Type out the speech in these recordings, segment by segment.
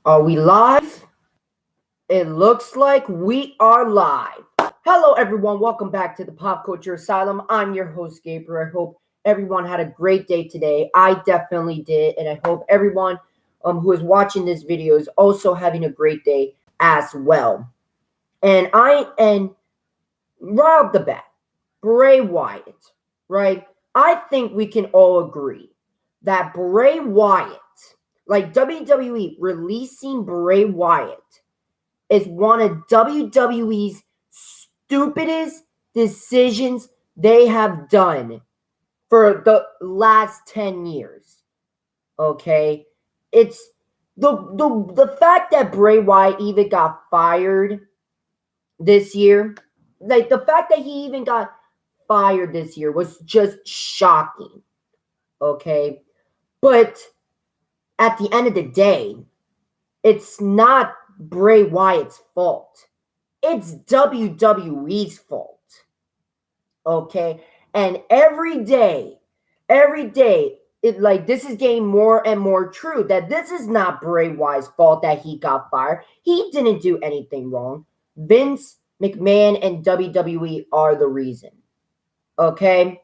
Are we live? It looks like we are live. Hello, everyone. Welcome back to the Pop Culture Asylum. I'm your host, Gabriel. I hope everyone had a great day today. I definitely did, and I hope everyone who is watching this video is also having a great day as well. And right off the bat, Bray Wyatt, right? I think we can all agree that Bray Wyatt, like WWE releasing Bray Wyatt, is one of WWE's stupidest decisions they have done for the last 10 years. Okay? It's the fact that Bray Wyatt even got fired this year, like the fact that he even got fired this year was just shocking. Okay? But at the end of the day, it's not Bray Wyatt's fault. It's WWE's fault. Okay? And every day, this is getting more and more true that this is not Bray Wyatt's fault that he got fired. He didn't do anything wrong. Vince McMahon and WWE are the reason. Okay?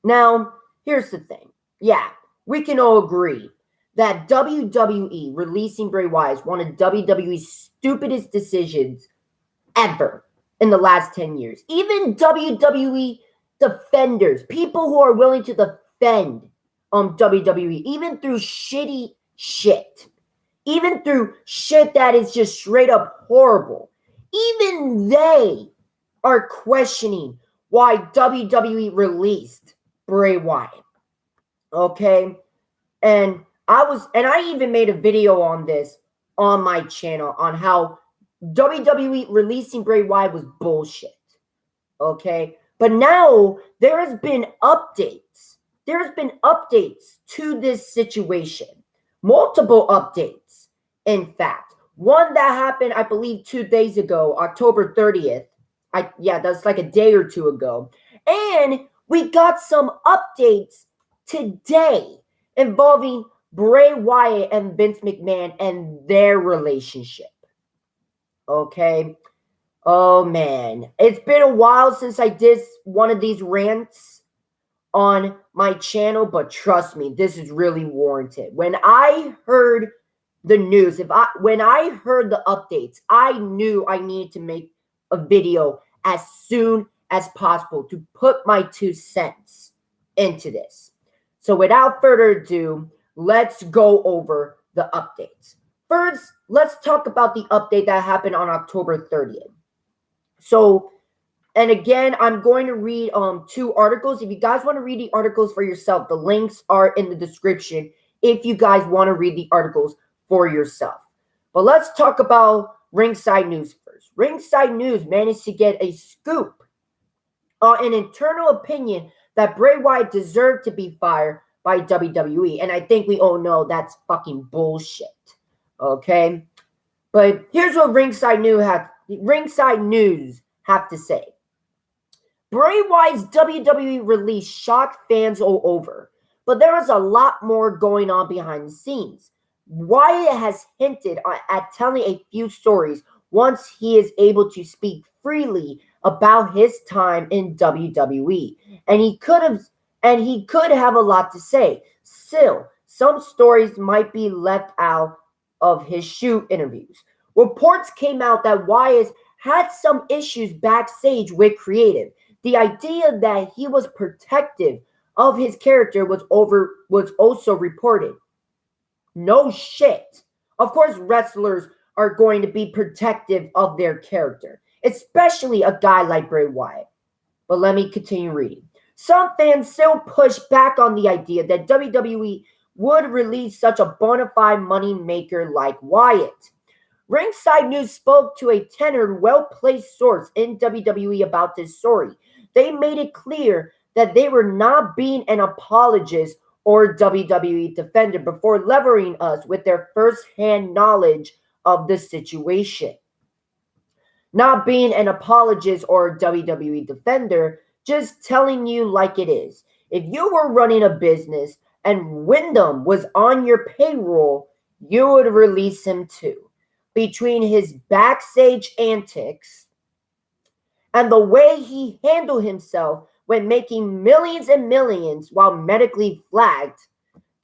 Now, here's the thing. Yeah, we can all agree that WWE releasing Bray Wyatt is one of WWE's stupidest decisions ever in the last 10 years. Even WWE defenders, people who are willing to defend WWE, even through shitty shit, even through shit that is just straight up horrible, even they are questioning why WWE released Bray Wyatt. Okay? And I even made a video on this on my channel on how WWE releasing Bray Wyatt was bullshit. Okay? But now there has been updates. There has been updates to this situation. Multiple updates, in fact. One that happened, I believe, 2 days ago, October 30th. That's like a day or two ago. And we got some updates today involving Bray Wyatt and Vince McMahon and their relationship. Okay? Oh, man. It's been a while since I did one of these rants on my channel, but trust me, this is really warranted. When I heard the news, when I heard the updates, I knew I needed to make a video as soon as possible to put my 2 cents into this. So without further ado, let's go over the updates. First, let's talk about the update that happened on October 30th. So, and again, I'm going to read 2 articles. If you guys want to read the articles for yourself, the links are in the description if you guys want to read the articles for yourself. But let's talk about Ringside News first. Ringside News managed to get a scoop on an internal opinion that Bray Wyatt deserved to be fired by WWE. And I think we all know that's fucking bullshit. Okay? But here's what Ringside News have to say. Bray Wyatt's WWE release shocked fans all over, but there is a lot more going on behind the scenes. Wyatt has hinted at telling a few stories once he is able to speak freely about his time in WWE, and he could have a lot to say. Still, some stories might be left out of his shoot interviews. Reports came out that Wyatt had some issues backstage with creative. The idea that he was protective of his character was also reported. No shit. Of course, wrestlers are going to be protective of their character, especially a guy like Bray Wyatt. But let me continue reading. Some fans still push back on the idea that WWE would release such a bona fide money maker like Wyatt. Ringside News spoke to a tenured, well-placed source in WWE about this story. They made it clear that they were not being an apologist or WWE defender before leveling us with their first-hand knowledge of the situation. Not being an apologist or WWE defender, just telling you like it is. If you were running a business and Wyndham was on your payroll, you would release him too. Between his backstage antics and the way he handled himself when making millions and millions while medically flagged,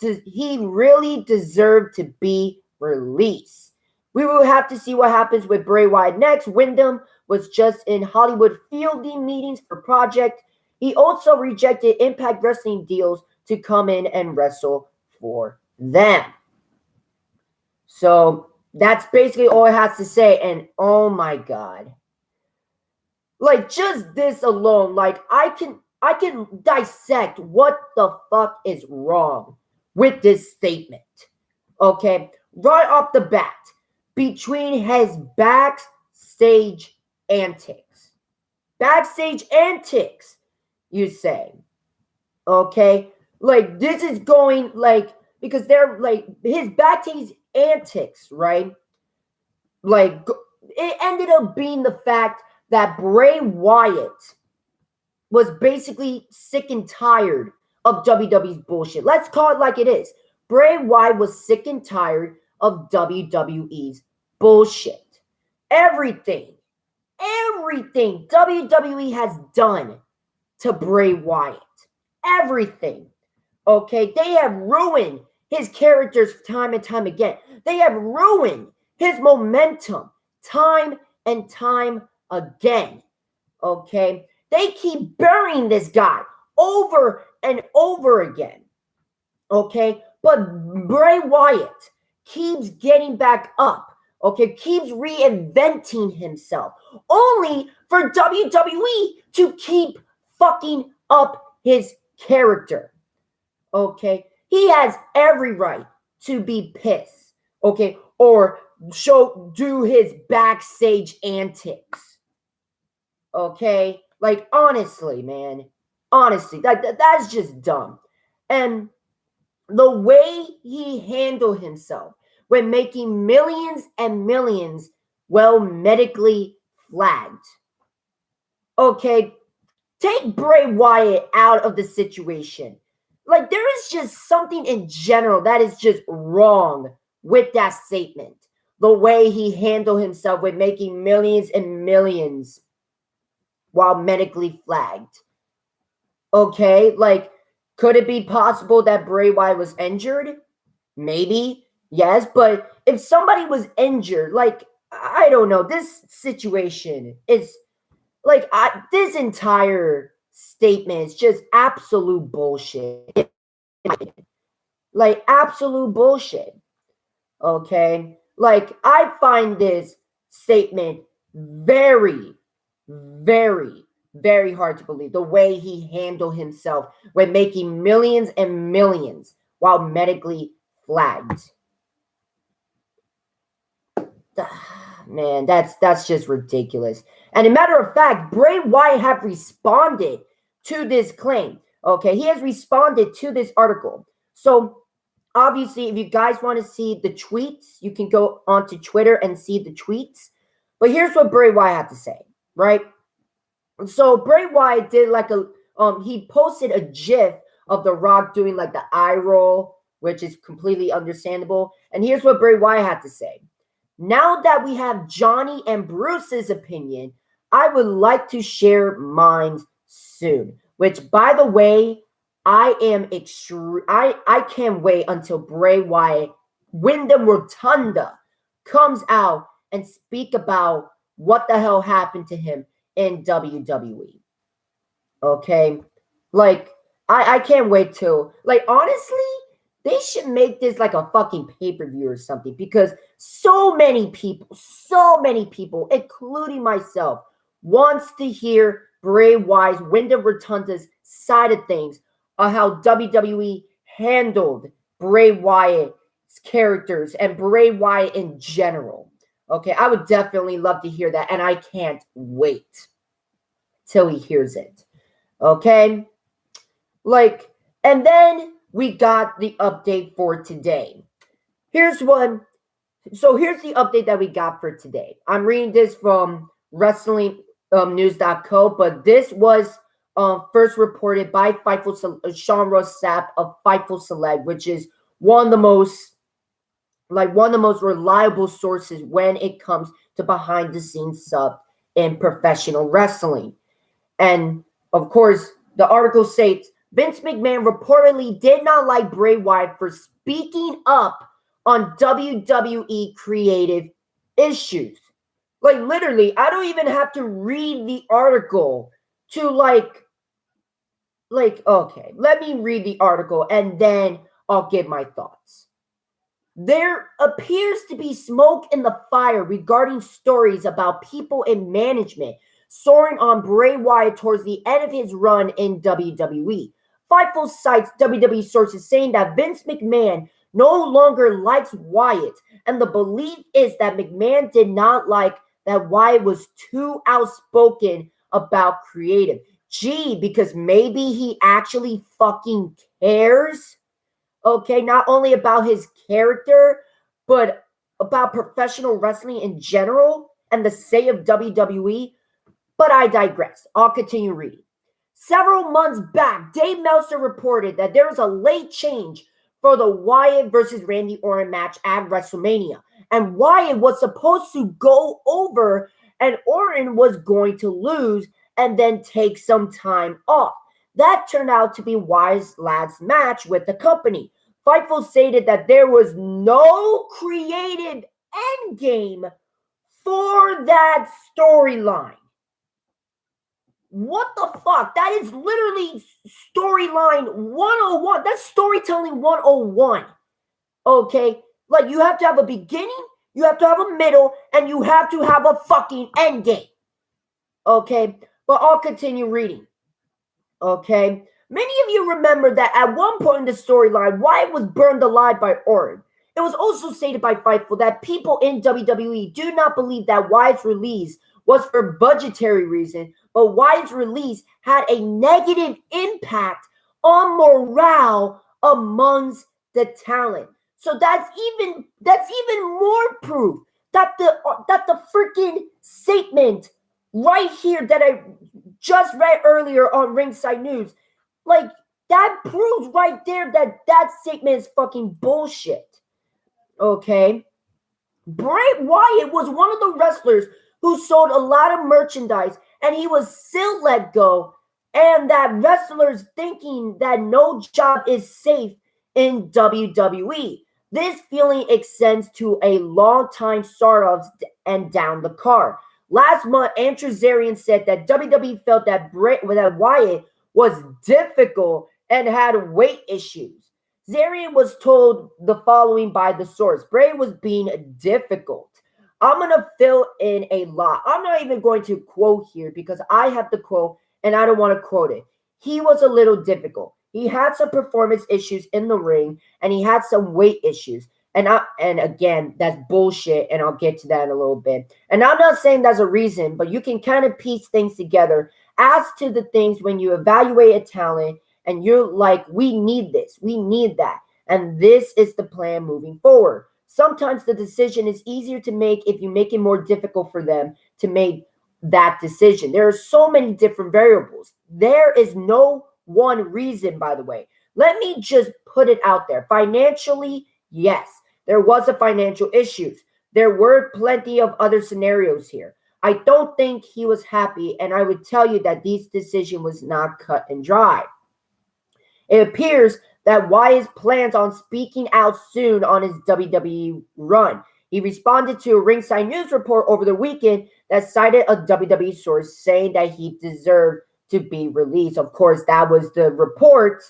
he really deserved to be released. We will have to see what happens with Bray Wyatt next. Wyndham was just in Hollywood fielding meetings for project. He also rejected Impact Wrestling deals to come in and wrestle for them. So that's basically all it has to say. And oh my God. Like just this alone, like I can dissect what the fuck is wrong with this statement. Okay, right off the bat, between his backstage antics, you say, okay, like this is going like because they're like his backstage antics, right? Like it ended up being the fact that Bray Wyatt was basically sick and tired of WWE's bullshit. Let's call it like it is. Bray Wyatt was sick and tired of WWE's bullshit. Everything WWE has done to Bray Wyatt. Everything. Okay? They have ruined his characters time and time again. They have ruined his momentum time and time again. Okay? They keep burying this guy over and over again. Okay? But Bray Wyatt keeps getting back up. Okay? Keeps reinventing himself. Only for WWE to keep fucking up his character. Okay? He has every right to be pissed. Okay? Or do his backstage antics. Okay? Like, honestly, man. Honestly, that's just dumb. And the way he handled himself when making millions and millions while medically flagged. Okay, take Bray Wyatt out of the situation. Like, there is just something in general that is just wrong with that statement. The way he handled himself with making millions and millions while medically flagged. Okay, like, could it be possible that Bray Wyatt was injured? Maybe, yes, but if somebody was injured, like, I don't know, this situation is, like, this entire statement is just absolute bullshit. Like, absolute bullshit. Okay? Like, I find this statement very, very, very hard to believe. The way he handled himself when making millions and millions while medically flagged. Man, that's just ridiculous. And a matter of fact, Bray Wyatt have responded to this claim. Okay, he has responded to this article. So obviously, if you guys want to see the tweets, you can go onto Twitter and see the tweets. But here's what Bray Wyatt had to say, right? So Bray Wyatt did like he posted a GIF of The Rock doing like the eye roll, which is completely understandable. And here's what Bray Wyatt had to say. Now that we have Johnny and Bruce's opinion, I would like to share mine soon. Which, by the way, I can't wait until Bray Wyatt, Wyndham Rotunda, comes out and speak about what the hell happened to him in WWE. Okay? Like, I can't wait till, like, honestly, they should make this like a fucking pay-per-view or something because so many people, including myself, wants to hear Bray Wyatt's, Wyndham Rotunda's side of things on how WWE handled Bray Wyatt's characters and Bray Wyatt in general. Okay, I would definitely love to hear that, and I can't wait till he hears it. Okay? Like, and then we got the update for today. Here's one. So here's the update that we got for today. I'm reading this from WrestlingNews.co, but this was first reported by Sean Ross Sapp of Fightful Select, which is one of the most like one of the most reliable sources when it comes to behind the scenes stuff in professional wrestling. And of course, the article states Vince McMahon reportedly did not like Bray Wyatt for speaking up on WWE creative issues. Like literally, I don't even have to read the article to okay, let me read the article and then I'll give my thoughts. There appears to be smoke in the fire regarding stories about people in management soaring on Bray Wyatt towards the end of his run in WWE. Fightful cites WWE sources saying that Vince McMahon no longer likes Wyatt, and the belief is that McMahon did not like that Wyatt was too outspoken about creative. Gee, because maybe he actually fucking cares. Okay, not only about his character, but about professional wrestling in general and the state of WWE. But I digress. I'll continue reading. Several months back, Dave Meltzer reported that there was a late change for the Wyatt versus Randy Orton match at WrestleMania. And Wyatt was supposed to go over and Orton was going to lose and then take some time off. That turned out to be Wyatt's last match with the company. Fightful stated that there was no creative endgame for that storyline. What the fuck? That is literally storyline 101. That's storytelling 101. Okay? Like, you have to have a beginning, you have to have a middle, and you have to have a fucking endgame. Okay? But I'll continue reading. Okay? Many of you remember that at one point in the storyline, Wyatt was burned alive by Orton. It was also stated by Fightful that people in WWE do not believe that Wyatt's release was for budgetary reasons, but Wyatt's release had a negative impact on morale amongst the talent. So that's even more proof that the freaking statement right here that I just read earlier on Ringside News, like, that proves right there that that statement is fucking bullshit. Okay? Bray Wyatt was one of the wrestlers who sold a lot of merchandise and he was still let go, and that wrestlers thinking that no job is safe in WWE. This feeling extends to a long-time startups and down the card. Last month, Andrew Zarian said that WWE felt that Wyatt was difficult and had weight issues. Zarian was told the following by the source: Bray was being difficult. I'm going to fill in a lot. I'm not even going to quote here because I have the quote and I don't want to quote it. He was a little difficult. He had some performance issues in the ring and he had some weight issues. And again, that's bullshit, and I'll get to that in a little bit. And I'm not saying that's a reason, but you can kind of piece things together as to the things when you evaluate a talent and you're like, we need this, we need that, and this is the plan moving forward. Sometimes the decision is easier to make if you make it more difficult for them to make that decision. There are so many different variables. There is no one reason, by the way. Let me just put it out there. Financially, yes, there was a financial issues. There were plenty of other scenarios here. I don't think he was happy, and I would tell you that this decision was not cut and dry. It appears that Wyatt plans on speaking out soon on his WWE run. He responded to a Ringside News report over the weekend that cited a WWE source saying that he deserved to be released. Of course, that was the report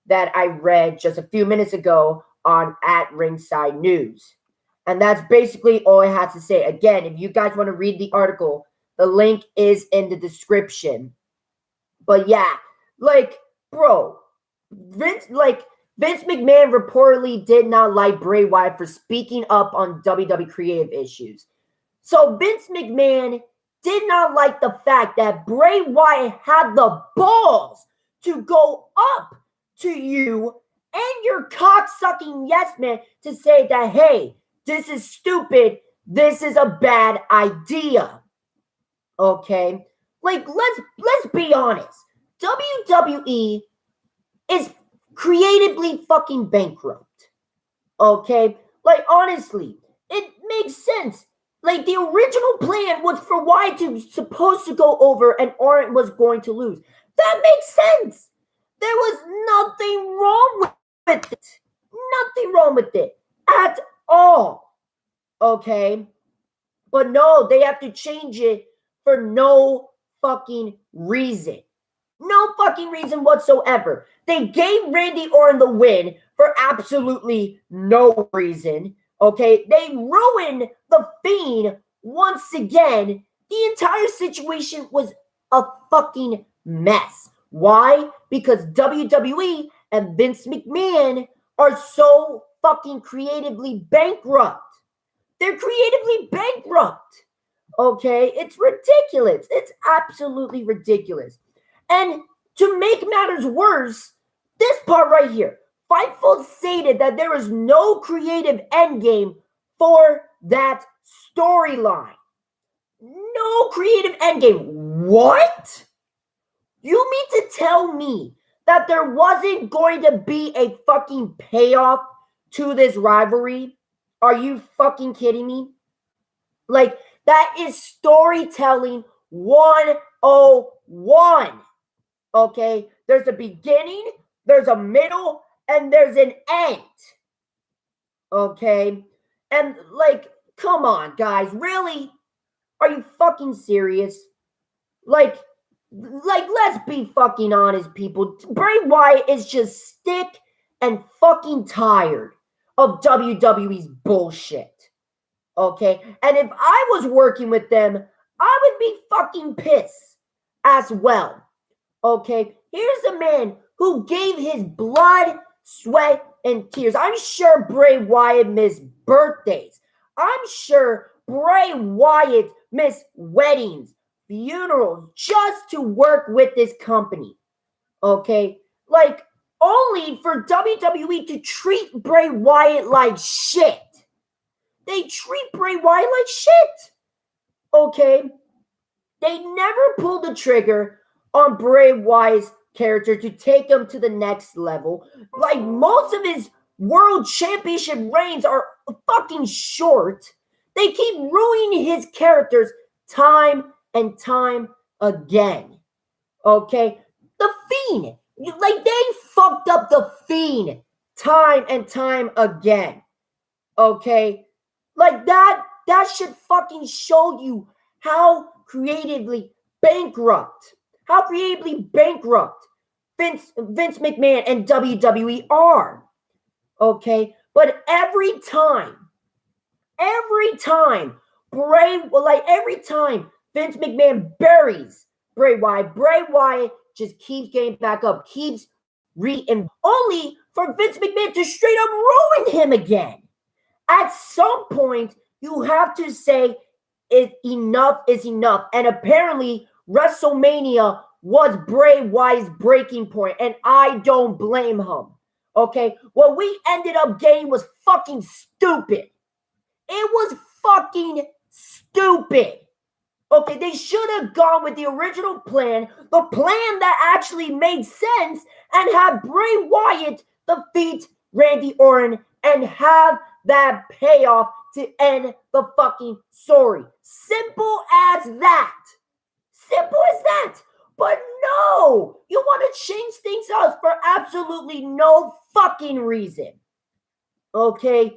that I read just a few minutes ago on at Ringside News. And that's basically all I have to say. Again, if you guys want to read the article, the link is in the description. But yeah, like, bro, Vince McMahon reportedly did not like Bray Wyatt for speaking up on WWE creative issues. So Vince McMahon did not like the fact that Bray Wyatt had the balls to go up to you and your cock-sucking yes man to say that, hey, this is stupid, this is a bad idea. Okay? Like, let's be honest. WWE is creatively fucking bankrupt. Okay? Like, honestly, it makes sense. Like, the original plan was for Wyatt to supposed to go over and Orton was going to lose. That makes sense. There was nothing wrong with it. Nothing wrong with it at all. Okay? But no, they have to change it for no fucking reason. No fucking reason whatsoever. They gave Randy Orton the win for absolutely no reason. Okay? They ruined the Fiend once again. The entire situation was a fucking mess. Why? Because WWE and Vince McMahon are so fucking creatively bankrupt. They're creatively bankrupt. Okay? It's ridiculous. It's absolutely ridiculous. And to make matters worse, this part right here, Fightful stated that there is no creative endgame for that storyline. No creative endgame. What? You mean to tell me that there wasn't going to be a fucking payoff to this rivalry? Are you fucking kidding me? Like, that is storytelling 101. Okay? There's a beginning, there's a middle, and there's an end. Okay? And, like, come on, guys. Really? Are you fucking serious? Like, let's be fucking honest, people. Bray Wyatt is just sick and fucking tired of WWE's bullshit. Okay? And if I was working with them, I would be fucking pissed as well. Okay? Here's a man who gave his blood, sweat, and tears. I'm sure Bray Wyatt missed birthdays. I'm sure Bray Wyatt missed weddings, funerals, just to work with this company. Okay? Like, only for WWE to treat Bray Wyatt like shit. They treat Bray Wyatt like shit. Okay? They never pulled the trigger on Bray Wyatt's character to take him to the next level. Like, most of his world championship reigns are fucking short. They keep ruining his characters time and time again. Okay? The Fiend. Like, they fucked up the Fiend time and time again. Okay? Like, that should fucking show you how creatively bankrupt Vince McMahon and WWE are. Okay? But every time every time Vince McMahon buries Bray Wyatt just keeps getting back up, keeps only for Vince McMahon to straight up ruin him again. At some point, you have to say enough is enough. And apparently, WrestleMania was Bray Wyatt's breaking point, and I don't blame him. Okay? What we ended up getting was fucking stupid. It was fucking stupid. Okay, they should have gone with the original plan, the plan that actually made sense, and have Bray Wyatt defeat Randy Orton and have that payoff to end the fucking story. Simple as that. Simple as that. But no, you want to change things up for absolutely no fucking reason. Okay?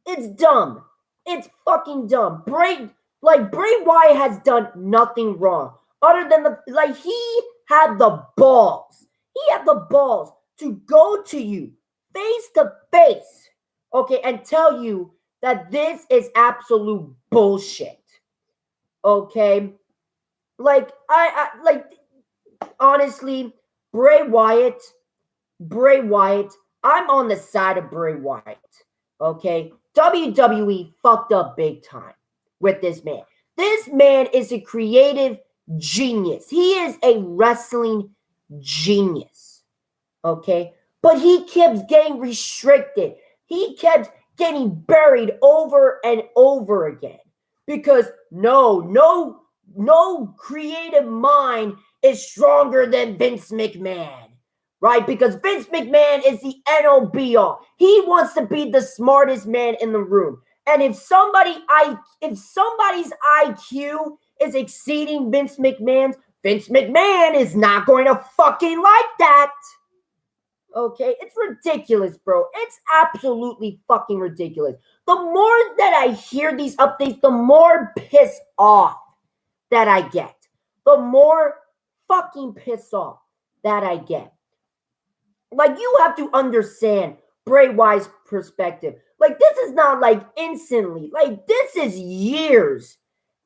It's dumb. It's fucking dumb. Bray Wyatt has done nothing wrong. Other than he had the balls. He had the balls to go to you face to face. Okay, and tell you that this is absolute bullshit. Okay? Honestly, Bray Wyatt, I'm on the side of Bray Wyatt. Okay? WWE fucked up big time with this man. This man is a creative genius. He is a wrestling genius. Okay? But he kept getting restricted. He kept getting buried over and over again. Because no creative mind is stronger than Vince McMahon. right? Because Vince McMahon is the end-all be-all. He wants to be the smartest man in the room. And if somebody's IQ is exceeding Vince McMahon's, Vince McMahon is not going to fucking like that. Okay, it's ridiculous, bro. It's absolutely fucking ridiculous. The more that I hear these updates, the more pissed off that I get. The more fucking pissed off that I get. Like, you have to understand Bray Wyatt's perspective. Like, this is not like instantly. Like, this is years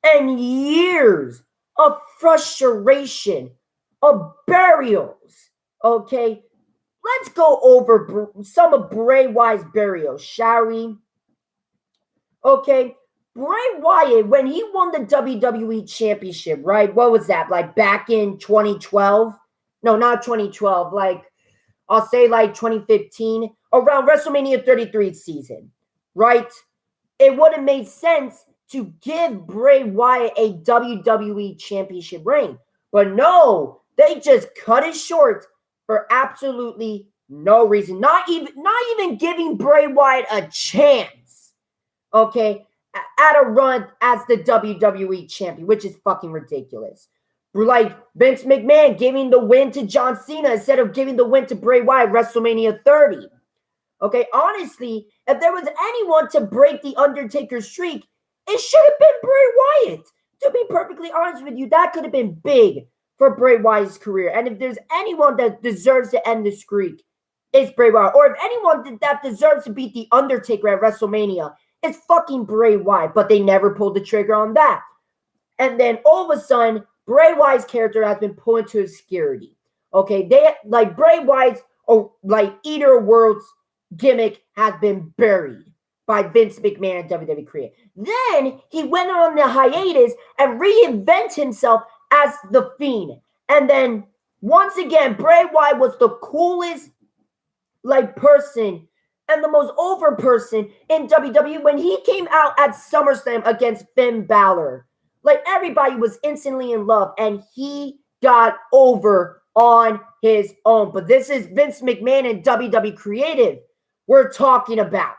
and years of frustration, of burials. Okay, let's go over some of Bray Wyatt's burials, shall we? Okay, Bray Wyatt, when he won the WWE Championship, right? What was that? Like back in 2012? No, not 2012. Like, I'll say like 2015, around WrestleMania 33 season, right? It would have made sense to give Bray Wyatt a WWE Championship reign. But no, they just cut it short for absolutely no reason. Not even giving Bray Wyatt a chance, okay, at a run as the WWE champion, which is fucking ridiculous. Like Vince McMahon giving the win to John Cena instead of giving the win to Bray Wyatt WrestleMania 30. Okay, honestly, if there was anyone to break the Undertaker streak, it should have been Bray Wyatt. To be perfectly honest with you, that could have been big for Bray Wyatt's career. And if there's anyone that deserves to end the streak, it's Bray Wyatt. Or if anyone that deserves to beat the Undertaker at WrestleMania, it's fucking Bray Wyatt. But they never pulled the trigger on that. And then all of a sudden, Bray Wyatt's character has been pulled into obscurity. Okay, they like Bray Wyatt's like Eater of Worlds gimmick has been buried by Vince McMahon and WWE created. Then he went on the hiatus and reinvented himself as the Fiend. And then once again, Bray Wyatt was the coolest like person and the most over person in WWE when he came out at SummerSlam against Finn Balor. Like, everybody was instantly in love, and he got over on his own. But this is Vince McMahon and WWE Creative we're talking about.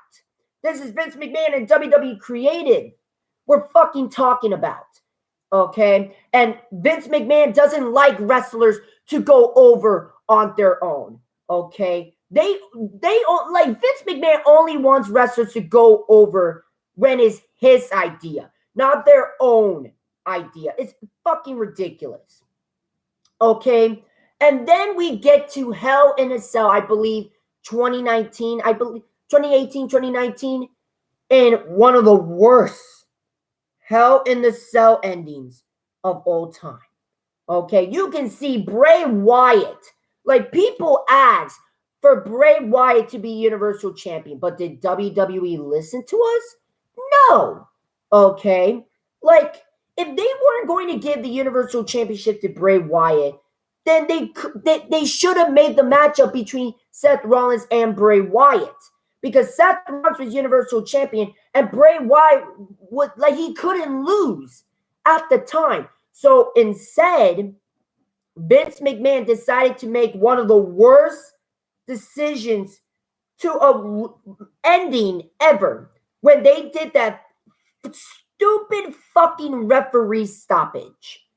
This is Vince McMahon and WWE Creative we're fucking talking about. Okay? And Vince McMahon doesn't like wrestlers to go over on their own. Okay? They like Vince McMahon only wants wrestlers to go over when it's his idea, not their own idea. It's fucking ridiculous. Okay? And then we get to Hell in a Cell, I believe 2018, 2019, in one of the worst Hell in the Cell endings of all time. Okay? You can see Bray Wyatt. Like, people ask for Bray Wyatt to be Universal Champion, but did WWE listen to us? No. Okay? Like, if they weren't going to give the Universal Championship to Bray Wyatt, then they should have made the matchup between Seth Rollins and Bray Wyatt. Because Seth Rollins was Universal Champion, and Bray Wyatt he couldn't lose at the time. So instead, Vince McMahon decided to make one of the worst decisions to a ending ever when they did that stupid fucking referee stoppage.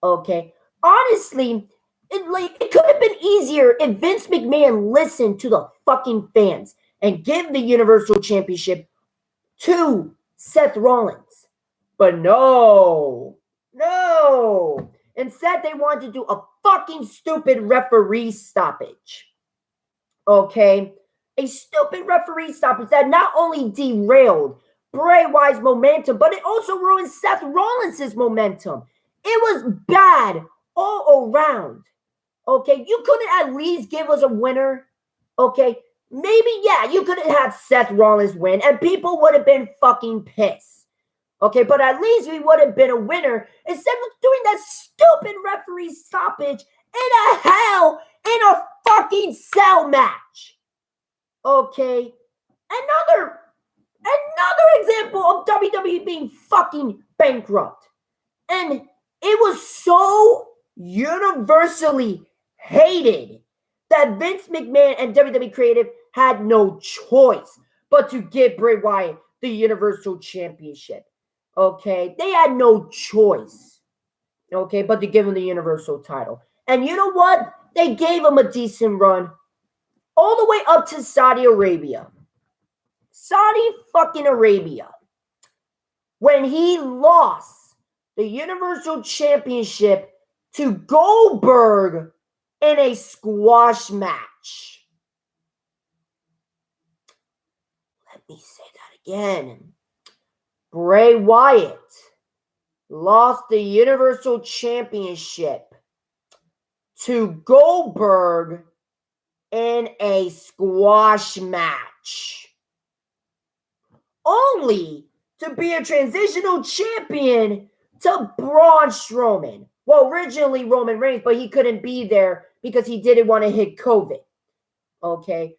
Okay, honestly, it could have been easier if Vince McMahon listened to the fucking fans and give the Universal Championship to Seth Rollins. But no. Instead, they wanted to do a fucking stupid referee stoppage. Okay? A stupid referee stoppage that not only derailed Bray Wyatt's momentum, but it also ruined Seth Rollins' momentum. It was bad all around. Okay? You couldn't at least give us a winner. Okay? Maybe, yeah, you could have had Seth Rollins win, and people would have been fucking pissed. Okay, but at least we would have been a winner instead of doing that stupid referee stoppage in a fucking cell match. Okay, another example of WWE being fucking bankrupt. And it was so universally hated that Vince McMahon and WWE Creative had no choice but to give Bray Wyatt the Universal Championship. Okay? They had no choice, okay, but to give him the Universal title. And you know what? They gave him a decent run all the way up to Saudi Arabia. Saudi fucking Arabia. When he lost the Universal Championship to Goldberg in a squash match. Let me say that again. Bray Wyatt lost the Universal Championship to Goldberg in a squash match, only to be a transitional champion to Braun Strowman. Well, originally Roman Reigns, but he couldn't be there because he didn't want to hit COVID. Okay?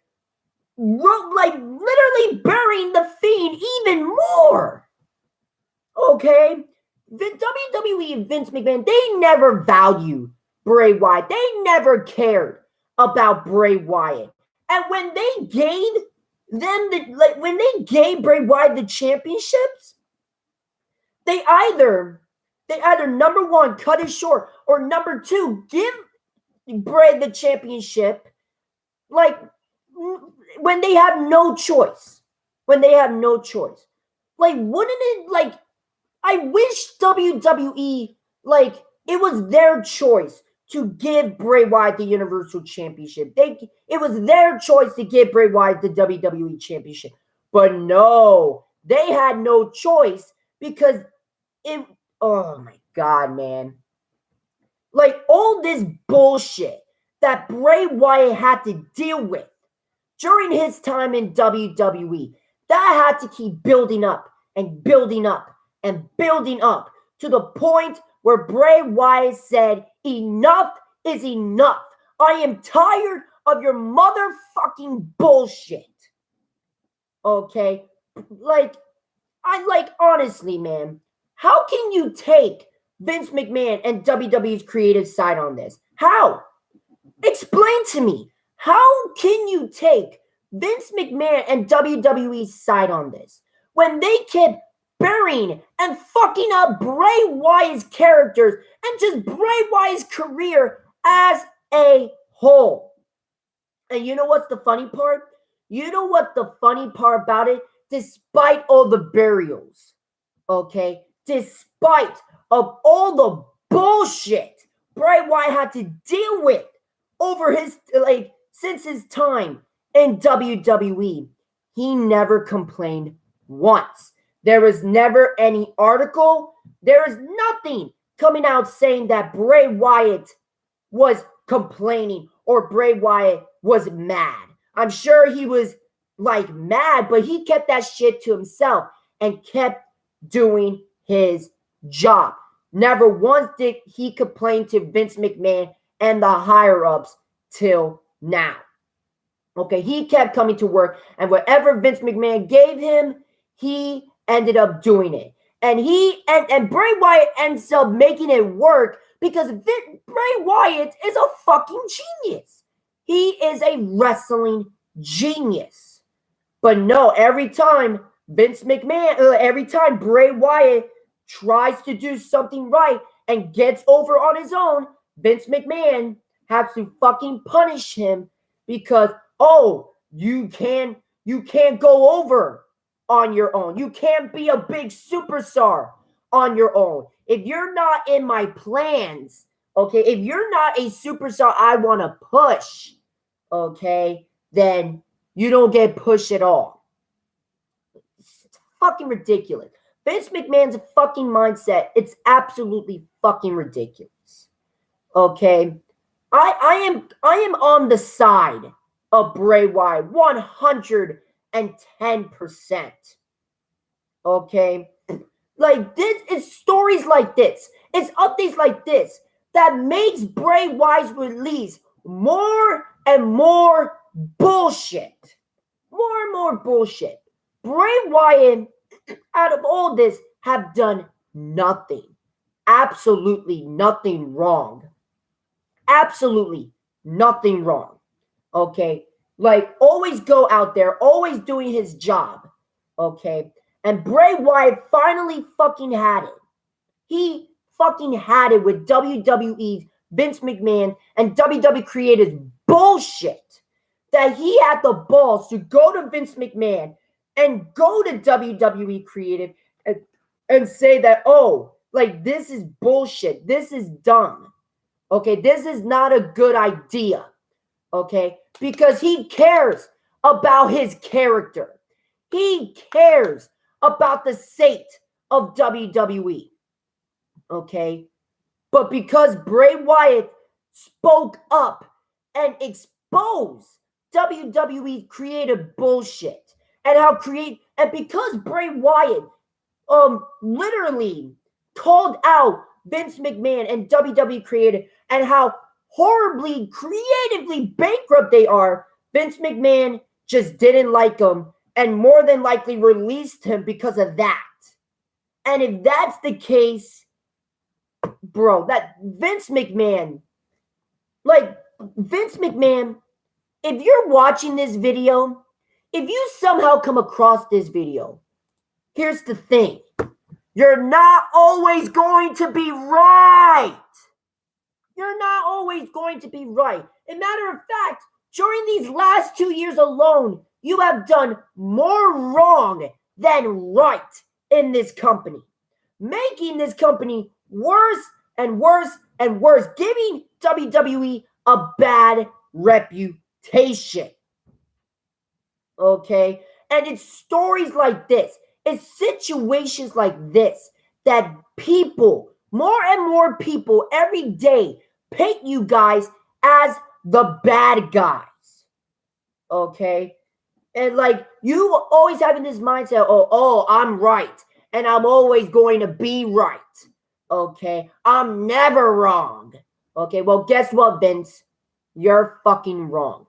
Like, literally burying the Fiend even more. Okay? The WWE and Vince McMahon, they never valued Bray Wyatt. They never cared about Bray Wyatt. And when they gave Bray Wyatt the championships, they either number one, cut it short, or number two, give Bray the championship, like, when they have no choice. When they have no choice. Like, wouldn't it, like, I wish WWE, like, it was their choice to give Bray Wyatt the Universal Championship. It was their choice to give Bray Wyatt the WWE Championship. But no, they had no choice because oh my God, man. Like, all this bullshit that Bray Wyatt had to deal with during his time in WWE, that had to keep building up and building up and building up to the point where Bray Wyatt said, enough is enough. I am tired of your motherfucking bullshit. Okay? Honestly, man, how can you take Vince McMahon and WWE's creative side on this? How? Explain to me. How can you take Vince McMahon and WWE's side on this when they kept burying and fucking up Bray Wyatt's characters and just Bray Wyatt's career as a whole? And you know what's the funny part? You know what the funny part about it? Despite all the burials, okay? Despite of all the bullshit Bray Wyatt had to deal with over his, since his time in WWE, he never complained once. There was never any article. There is nothing coming out saying that Bray Wyatt was complaining or Bray Wyatt was mad. I'm sure he was mad, but he kept that shit to himself and kept doing his job. Never once did he complain to Vince McMahon and the higher-ups till now. Okay, he kept coming to work, and whatever Vince McMahon gave him, he ended up doing it. And and Bray Wyatt ends up making it work because Bray Wyatt is a fucking genius. He is a wrestling genius. But no, every time every time Bray Wyatt tries to do something right and gets over on his own, Vince McMahon has to fucking punish him because, oh, you can't go over on your own. You can't be a big superstar on your own. If you're not in my plans, okay, if you're not a superstar I want to push, okay, then you don't get pushed at all. It's fucking ridiculous. Vince McMahon's fucking mindset, it's absolutely fucking ridiculous. Okay? I am on the side of Bray Wyatt 110%. Okay? Like this, it's stories like this, it's updates like this that makes Bray Wyatt's release more and more bullshit. More and more bullshit. Bray Wyatt, out of all this, have done nothing. Absolutely nothing wrong. Absolutely nothing wrong. Okay, like always go out there, always doing his job. Okay, and Bray Wyatt finally fucking had it. He fucking had it with WWE's Vince McMahon and WWE creators bullshit that he had the balls to go to Vince McMahon and go to WWE creative and say that, oh, like this is bullshit. This is dumb. Okay, this is not a good idea. Okay, because he cares about his character. He cares about the state of WWE. Okay, but because Bray Wyatt spoke up and exposed WWE's creative bullshit and because Bray Wyatt literally called out Vince McMahon and WWE creative and how horribly creatively bankrupt they are, Vince McMahon just didn't like him and more than likely released him because of that. And if that's the case, bro, that Vince McMahon, if you're watching this video, if you somehow come across this video, here's the thing. You're not always going to be right. You're not always going to be right. As a matter of fact, during these last 2 years alone, you have done more wrong than right in this company, making this company worse and worse and worse, giving WWE a bad reputation. Okay? And it's stories like this, it's situations like this that people, more and more people every day paint you guys as the bad guys. Okay? And like you always having this mindset, oh, I'm right. And I'm always going to be right. Okay? I'm never wrong. Okay, well, guess what, Vince? You're fucking wrong.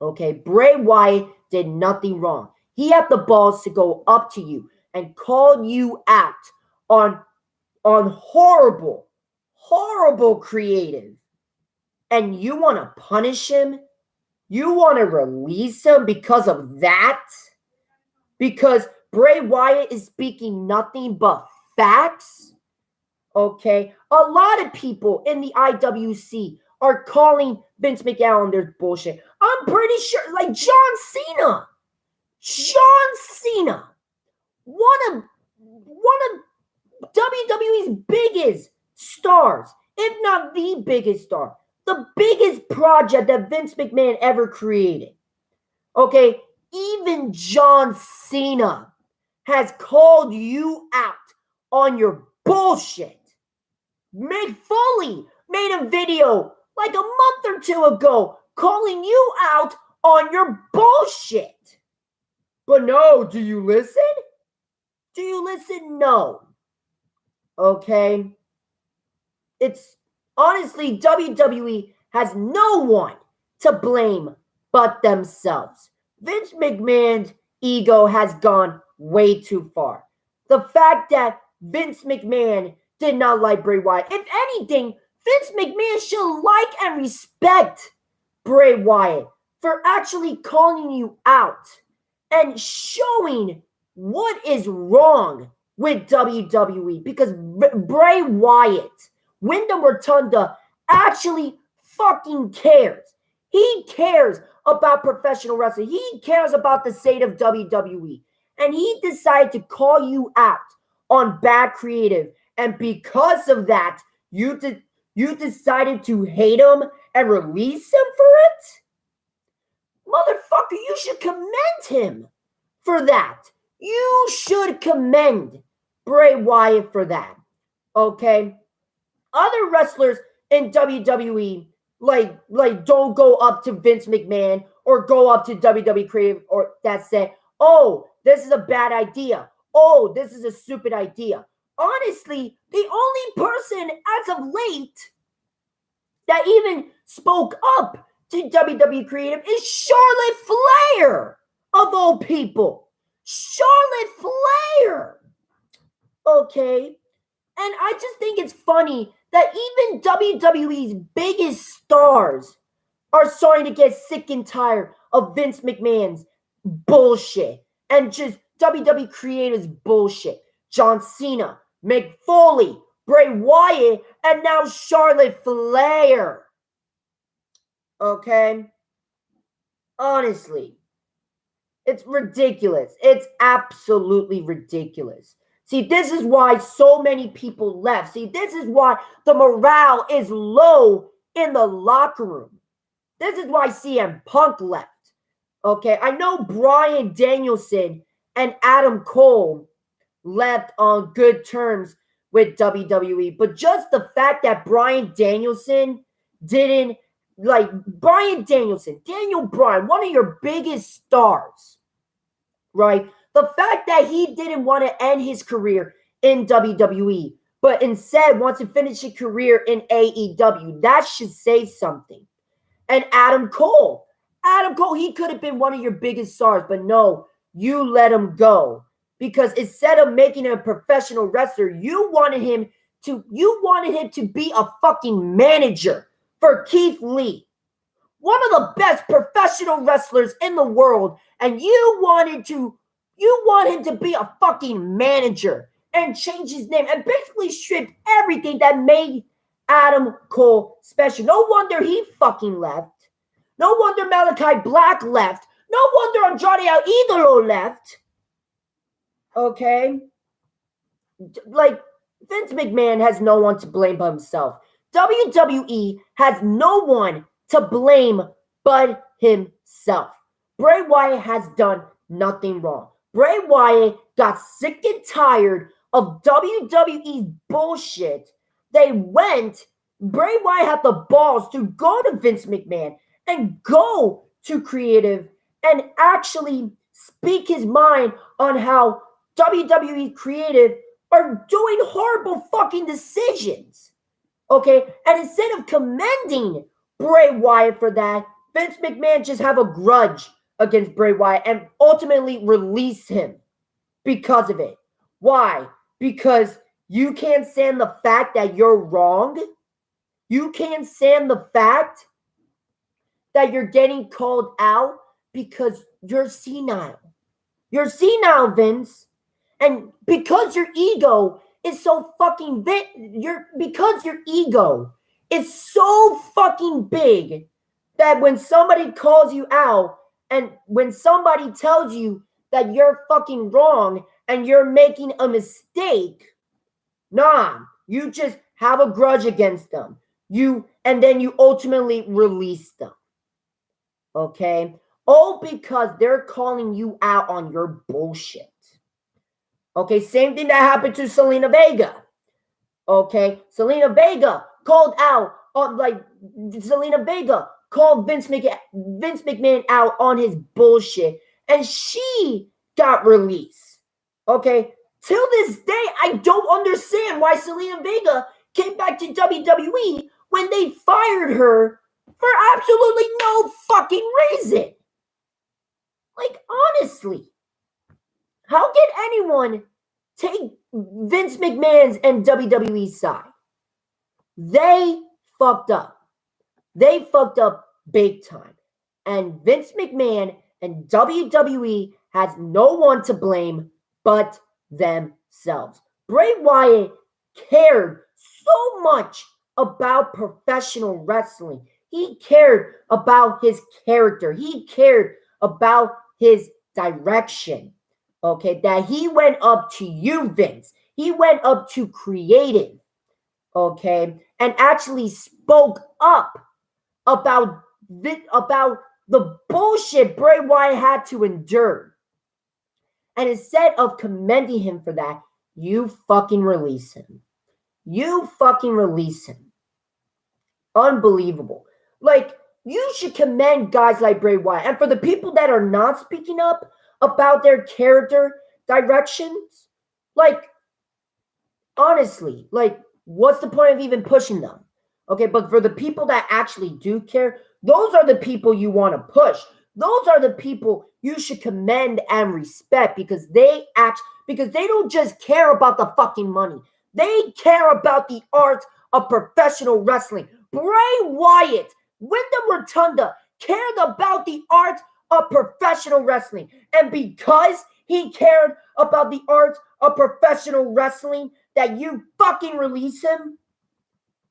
Okay, Bray Wyatt did nothing wrong. He had the balls to go up to you and call you out on horrible creative. And you want to punish him? You want to release him because of that? Because Bray Wyatt is speaking nothing but facts? Okay, a lot of people in the IWC are calling Vince McMahon on their bullshit. I'm pretty sure, like John Cena, one of WWE's biggest stars, if not the biggest star, the biggest project that Vince McMahon ever created. Okay, even John Cena has called you out on your bullshit. Mick Foley made a video like a month or two ago calling you out on your bullshit. But no, do you listen? Do you listen? No. Okay? It's honestly, WWE has no one to blame but themselves. Vince McMahon's ego has gone way too far. The fact that Vince McMahon did not like Bray Wyatt. If anything, Vince McMahon should like and respect Bray Wyatt for actually calling you out and showing what is wrong with WWE. Because Bray Wyatt, Wyndham Rotunda, actually fucking cares. He cares about professional wrestling. He cares about the state of WWE. And he decided to call you out on bad creative. And because of that, you decided to hate him and release him for it? Motherfucker, you should commend him for that. You should commend Bray Wyatt for that. Okay? Other wrestlers in WWE like don't go up to Vince McMahon or go up to WWE Creative or that say, oh, this is a bad idea. Oh, this is a stupid idea. Honestly, the only person as of late that even spoke up to WWE Creative is Charlotte Flair, of all people. Charlotte Flair. Okay. And I just think it's funny that even WWE's biggest stars are starting to get sick and tired of Vince McMahon's bullshit and just WWE creators bullshit. John Cena, Mick Foley, Bray Wyatt, and now Charlotte Flair. Okay? Honestly, it's ridiculous. It's absolutely ridiculous. See, this is why so many people left. See, this is why the morale is low in the locker room. This is why CM Punk left. Okay, I know Bryan Danielson and Adam Cole left on good terms with WWE, but just the fact that Bryan Danielson didn't, like, Bryan Danielson, Daniel Bryan, one of your biggest stars, right? The fact that he didn't want to end his career in WWE, but instead wants to finish his career in AEW, that should say something. And Adam Cole, he could have been one of your biggest stars, but no, you let him go. Because instead of making him a professional wrestler, you wanted him to be a fucking manager for Keith Lee, one of the best professional wrestlers in the world, and you want him to be a fucking manager and change his name and basically strip everything that made Adam Cole special. No wonder he fucking left. No wonder Malachi Black left. No wonder Andrade El Idolo left. Okay? Like, Vince McMahon has no one to blame but himself. WWE has no one to blame but himself. Bray Wyatt has done nothing wrong. Bray Wyatt got sick and tired of WWE's bullshit. Bray Wyatt had the balls to go to Vince McMahon and go to creative and actually speak his mind on how WWE creative are doing horrible fucking decisions. Okay? And instead of commending Bray Wyatt for that, Vince McMahon just have a grudge against Bray Wyatt and ultimately release him because of it. Why? Because you can't stand the fact that you're wrong. You can't stand the fact that you're getting called out because you're senile. You're senile, Vince. And because your ego is so fucking big, because your ego is so fucking big that when somebody calls you out and when somebody tells you that you're fucking wrong and you're making a mistake, you just have a grudge against them. And then you ultimately release them. Okay? All because they're calling you out on your bullshit. Okay, same thing that happened to Selena Vega. Okay, Selena Vega called out on Selena Vega called Vince McMahon out on his bullshit, and she got released. Okay, till this day, I don't understand why Selena Vega came back to WWE when they fired her for absolutely no fucking reason. Like, honestly. How can anyone take Vince McMahon's and WWE's side? They fucked up. They fucked up big time. And Vince McMahon and WWE has no one to blame but themselves. Bray Wyatt cared so much about professional wrestling. He cared about his character. He cared about his direction. Okay, that he went up to you, Vince. He went up to creative, okay, and actually spoke up about the bullshit Bray Wyatt had to endure. And instead of commending him for that, you fucking release him. You fucking release him. Unbelievable. Like, you should commend guys like Bray Wyatt. And for the people that are not speaking up about their character directions, like, honestly, like, what's the point of even pushing them? Okay, but for the people that actually do care, those are the people you want to push. Those are the people you should commend and respect because they don't just care about the fucking money. They care about the art of professional wrestling. Bray Wyatt Wyndham Rotunda cared about the art of professional wrestling. And because he cared about the art of professional wrestling, that you fucking release him?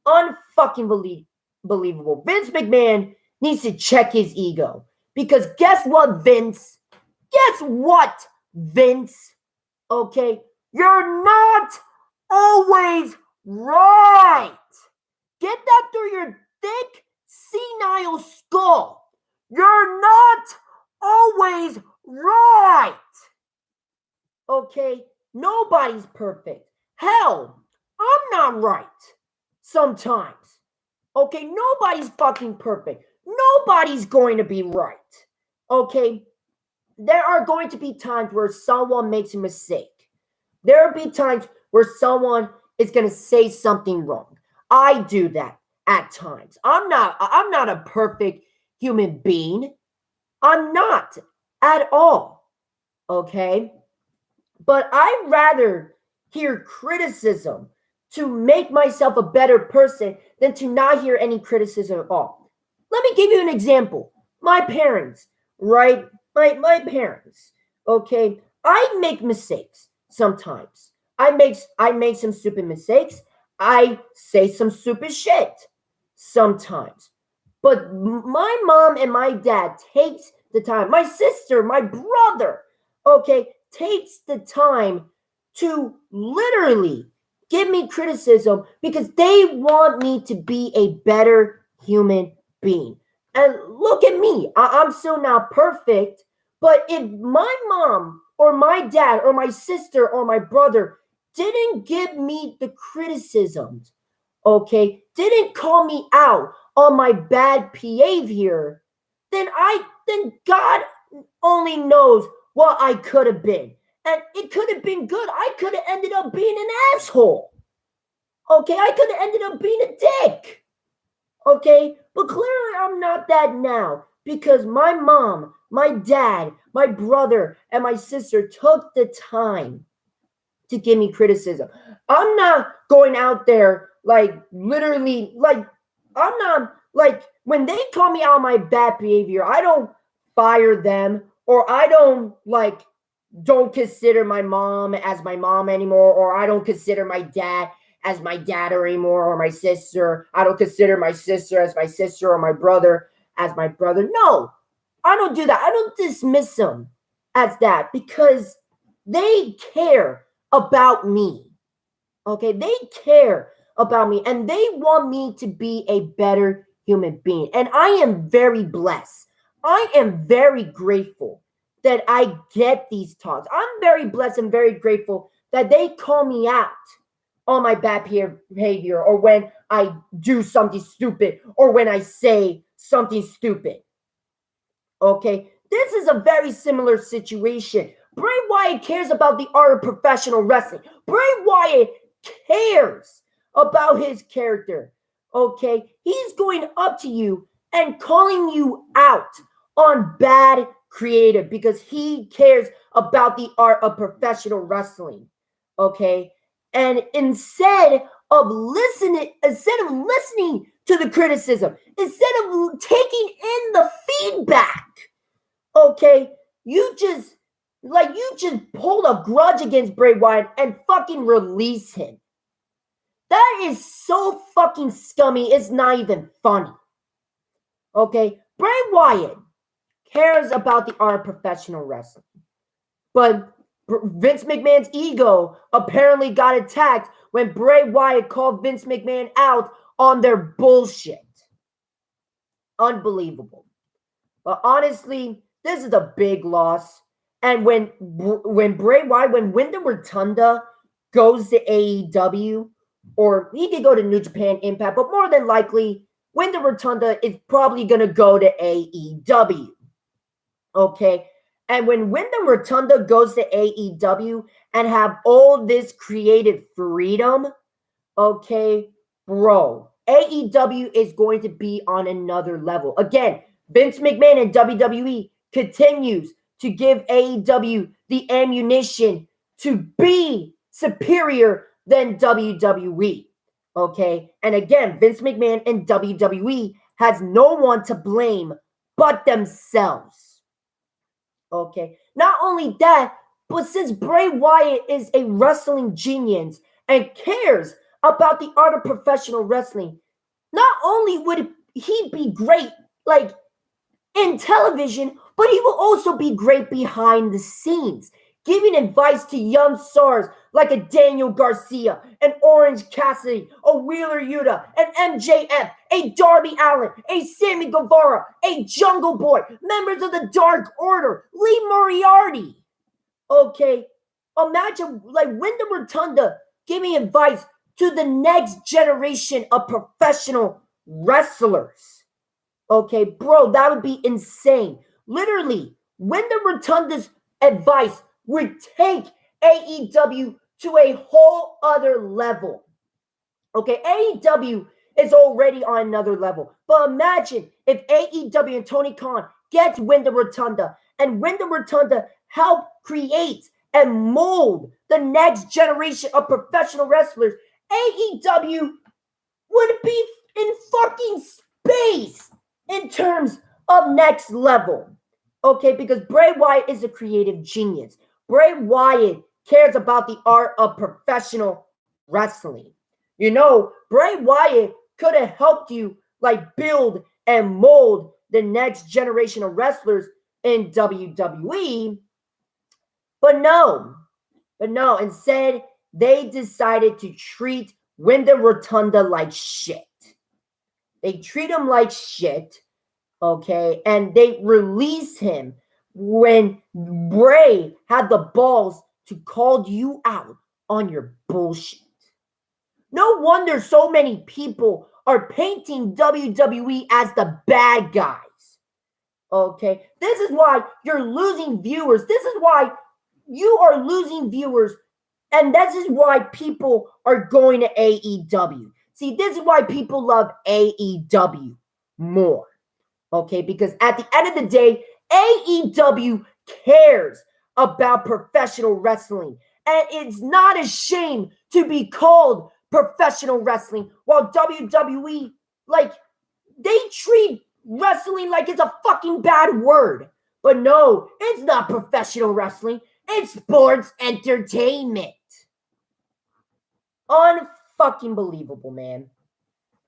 Unfucking believable. Vince McMahon needs to check his ego. Because guess what, Vince? Guess what, Vince? Okay? You're not always right. Get that through your thick, senile skull. You're not always right. Okay? Nobody's perfect. Hell, I'm not right sometimes. Okay? Nobody's fucking perfect. Nobody's going to be right. Okay? There are going to be times where someone makes a mistake. There will be times where someone is going to say something wrong. I do that at times. I'm not a perfect human being. I'm not at all. Okay? But I'd rather hear criticism to make myself a better person than to not hear any criticism at all. Let me give you an example. My parents, right? My parents, okay? I make mistakes sometimes. I make some stupid mistakes. I say some stupid shit sometimes. But my mom and my dad takes the time. My sister, my brother, okay, takes the time to literally give me criticism because they want me to be a better human being. And look at me. I'm still not perfect. But if my mom or my dad or my sister or my brother didn't give me the criticisms, okay, didn't call me out on my bad behavior, then God only knows what I could have been. And it could have been good. I could have ended up being an asshole. Okay, I could have ended up being a dick. Okay, but clearly I'm not that now because my mom, my dad, my brother, and my sister took the time to give me criticism. I'm not going out there like literally, like, I'm not like when they call me out on my bad behavior, I don't fire them or I don't consider my mom as my mom anymore, or I don't consider my dad as my dad anymore, or my sister. I don't consider my sister as my sister or my brother as my brother. No, I don't do that. I don't dismiss them as that because they care about me. Okay, they care about me and they want me to be a better human being. And I am very blessed. I am very grateful that I get these talks. I'm very blessed and very grateful that they call me out on my bad behavior or when I do something stupid or when I say something stupid. Okay, this is a very similar situation. Bray Wyatt cares about the art of professional wrestling. Bray Wyatt cares about his character. Okay, he's going up to you and calling you out on bad creative because he cares about the art of professional wrestling. Okay, and instead of listening to the criticism, instead of taking in the feedback, okay, you just hold a grudge against Bray Wyatt and fucking release him. That is so fucking scummy. It's not even funny. Okay, Bray Wyatt cares about the art of professional wrestling, but Vince McMahon's ego apparently got attacked when Bray Wyatt called Vince McMahon out on their bullshit. Unbelievable. But honestly, this is a big loss. And when Bray Wyatt, when Wyndham Rotunda goes to AEW, or he could go to New Japan Impact, but more than likely, Wyndham Rotunda is probably going to go to AEW. Okay? And when Wyndham Rotunda goes to AEW and have all this creative freedom, okay, bro, AEW is going to be on another level. Again, Vince McMahon and WWE continues to give AEW the ammunition to be superior than WWE. Okay, and again, Vince McMahon and WWE has no one to blame but themselves. Okay, not only that, but since Bray Wyatt is a wrestling genius and cares about the art of professional wrestling, not only would he be great, like in television, but he will also be great behind the scenes, giving advice to young stars like a Daniel Garcia, an Orange Cassidy, a Wheeler Yuta, an MJF, a Darby Allin, a Sammy Guevara, a Jungle Boy, members of the Dark Order, Lee Moriarty. Okay, imagine like Wyndham Rotunda giving advice to the next generation of professional wrestlers. Okay, bro, that would be insane. Literally, Wyndham Rotunda's advice would take AEW to a whole other level. Okay, AEW is already on another level. But imagine if AEW and Tony Khan gets Wyndham Rotunda and Wyndham Rotunda help create and mold the next generation of professional wrestlers. AEW would be in fucking space in terms of next level. Okay, because Bray Wyatt is a creative genius. Bray Wyatt cares about the art of professional wrestling. You know, Bray Wyatt could have helped you like build and mold the next generation of wrestlers in WWE. But no, instead, they decided to treat Wyndham Rotunda like shit. They treat him like shit, okay? And they release him when Bray had the balls to call you out on your bullshit. No wonder so many people are painting WWE as the bad guys, okay? This is why you're losing viewers. This is why you are losing viewers, and this is why people are going to AEW. See, this is why people love AEW more, okay? Because at the end of the day, AEW cares about professional wrestling, and it's not a shame to be called professional wrestling, while WWE, like, they treat wrestling like it's a fucking bad word. But no, it's not professional wrestling. It's sports entertainment. Unfucking believable, man.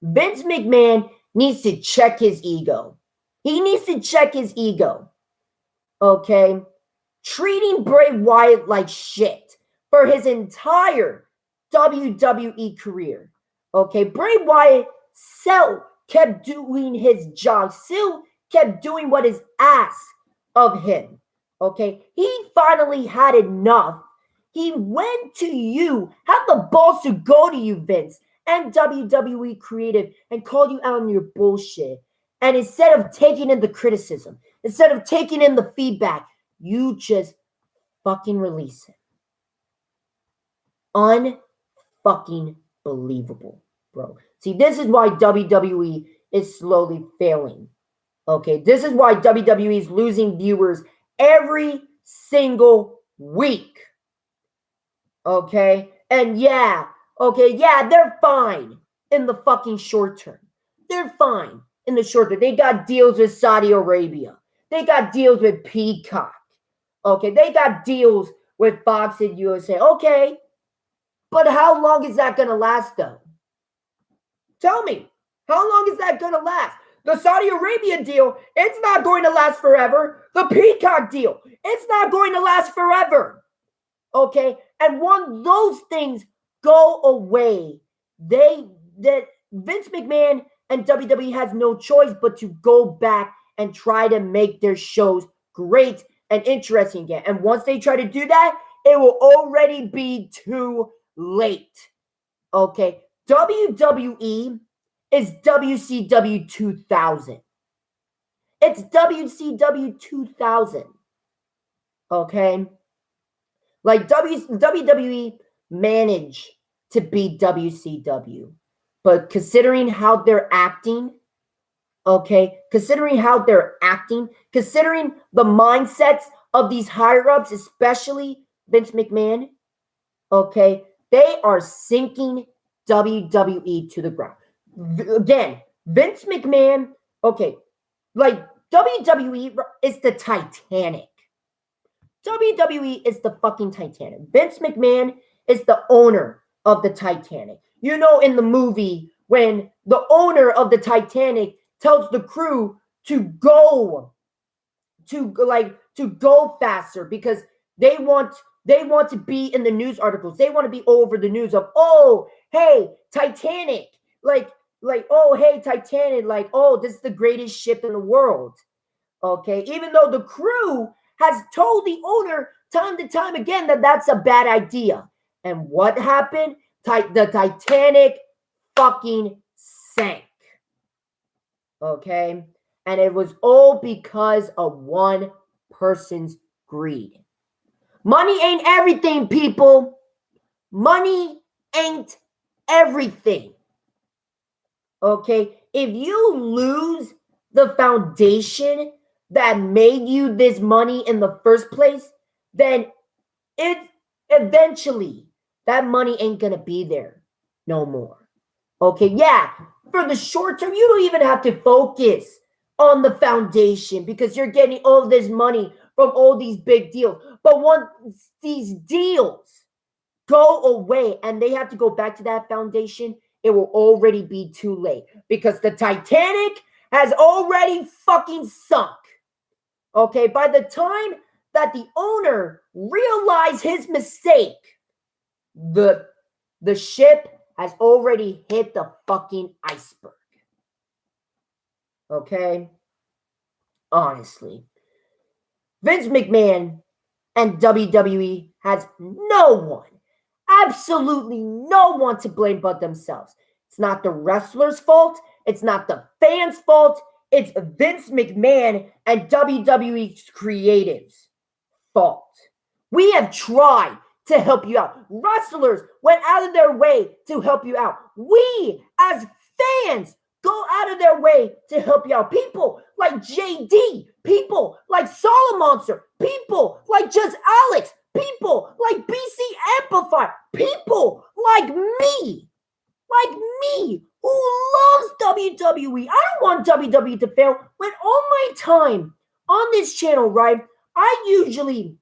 Vince McMahon needs to check his ego. He needs to check his ego. Okay? Treating Bray Wyatt like shit for his entire WWE career. Okay? Bray Wyatt still kept doing his job. Still kept doing what is asked of him. Okay, he finally had enough. He went to you, had the balls to go to you, Vince, and WWE Creative, and call you out on your bullshit. And instead of taking in the criticism, instead of taking in the feedback, you just fucking release it. Unfucking believable, bro. See, this is why WWE is slowly failing. Okay, this is why WWE is losing viewers every single week. Okay? And yeah, they're fine in the fucking short term. They're fine in the short term. They got deals with Saudi Arabia. They got deals with Peacock. Okay? They got deals with Fox and USA. Okay. But how long is that going to last, though? Tell me. How long is that going to last? The Saudi Arabia deal, it's not going to last forever. The Peacock deal, it's not going to last forever. Okay? And when those things go away, that Vince McMahon and WWE has no choice but to go back and try to make their shows great and interesting again. And once they try to do that, it will already be too late. Okay? WWE is WCW 2000. It's WCW 2000. Okay? Like WWE managed to beat WCW. But considering how they're acting, okay, considering the mindsets of these higher-ups, especially Vince McMahon, okay, they are sinking WWE to the ground. Again, Vince McMahon Okay, like WWE is the Titanic. WWE is the fucking Titanic. Vince McMahon is the owner of the Titanic. You know, in the movie, when the owner of the Titanic tells the crew to go faster because they want to be in the news articles. They want to be over the news of, oh, hey, Titanic, oh, hey, Titanic, oh, this is the greatest ship in the world. Okay, even though the crew has told the owner time to time again that that's a bad idea. And what happened? The Titanic fucking sank. Okay? And it was all because of one person's greed. Money ain't everything, people. Money ain't everything. Okay? If you lose the foundation that made you this money in the first place, then it eventually that money ain't gonna be there no more. Okay, yeah, for the short term, you don't even have to focus on the foundation because you're getting all this money from all these big deals. But once these deals go away and they have to go back to that foundation, it will already be too late because the Titanic has already fucking sunk. Okay, by the time that the owner realized his mistake, the ship has already hit the fucking iceberg. Okay? Honestly. Vince McMahon and WWE has no one, absolutely no one to blame but themselves. It's not the wrestler's fault. It's not the fans' fault. It's Vince McMahon and WWE's creatives' fault. We have tried to help you out. Wrestlers went out of their way to help you out. We, as fans, go out of their way to help you out. People like JD, people like Solomonster, people like Just Alex, people like BC Amplifier, people like me, who loves WWE. I don't want WWE to fail. When all my time on this channel, right, I usually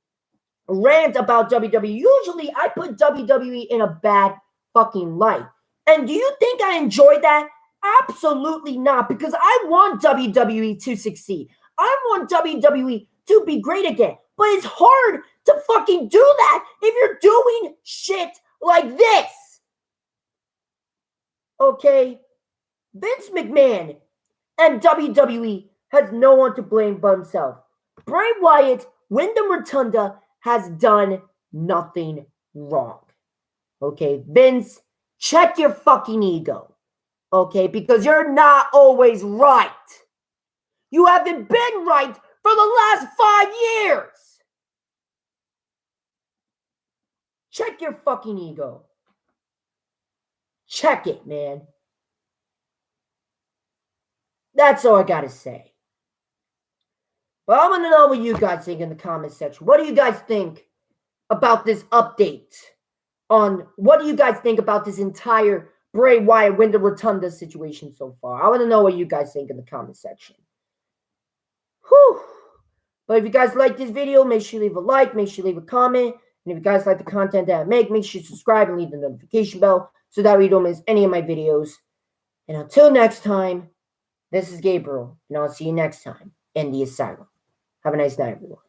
rant about WWE. Usually I put WWE in a bad fucking light. And do you think I enjoy that? Absolutely not, because I want WWE to succeed. I want WWE to be great again. But it's hard to fucking do that if you're doing shit like this. Okay? Vince McMahon and WWE has no one to blame but himself. Bray Wyatt, Wyndham Rotunda, has done nothing wrong. Okay, Vince, check your fucking ego. Okay, because you're not always right. You haven't been right for the last 5 years. Check your fucking ego. Check it, man. That's all I gotta say. But I want to know what you guys think in the comment section. What do you guys think about this update? What do you guys think about this entire Bray Wyatt Wyndham Rotunda situation so far? I want to know what you guys think in the comment section. Whew. But if you guys like this video, make sure you leave a like, make sure you leave a comment. And if you guys like the content that I make sure you subscribe and leave the notification bell so that way you don't miss any of my videos. And until next time, this is Gabriel, and I'll see you next time in the asylum. Have a nice night, everyone.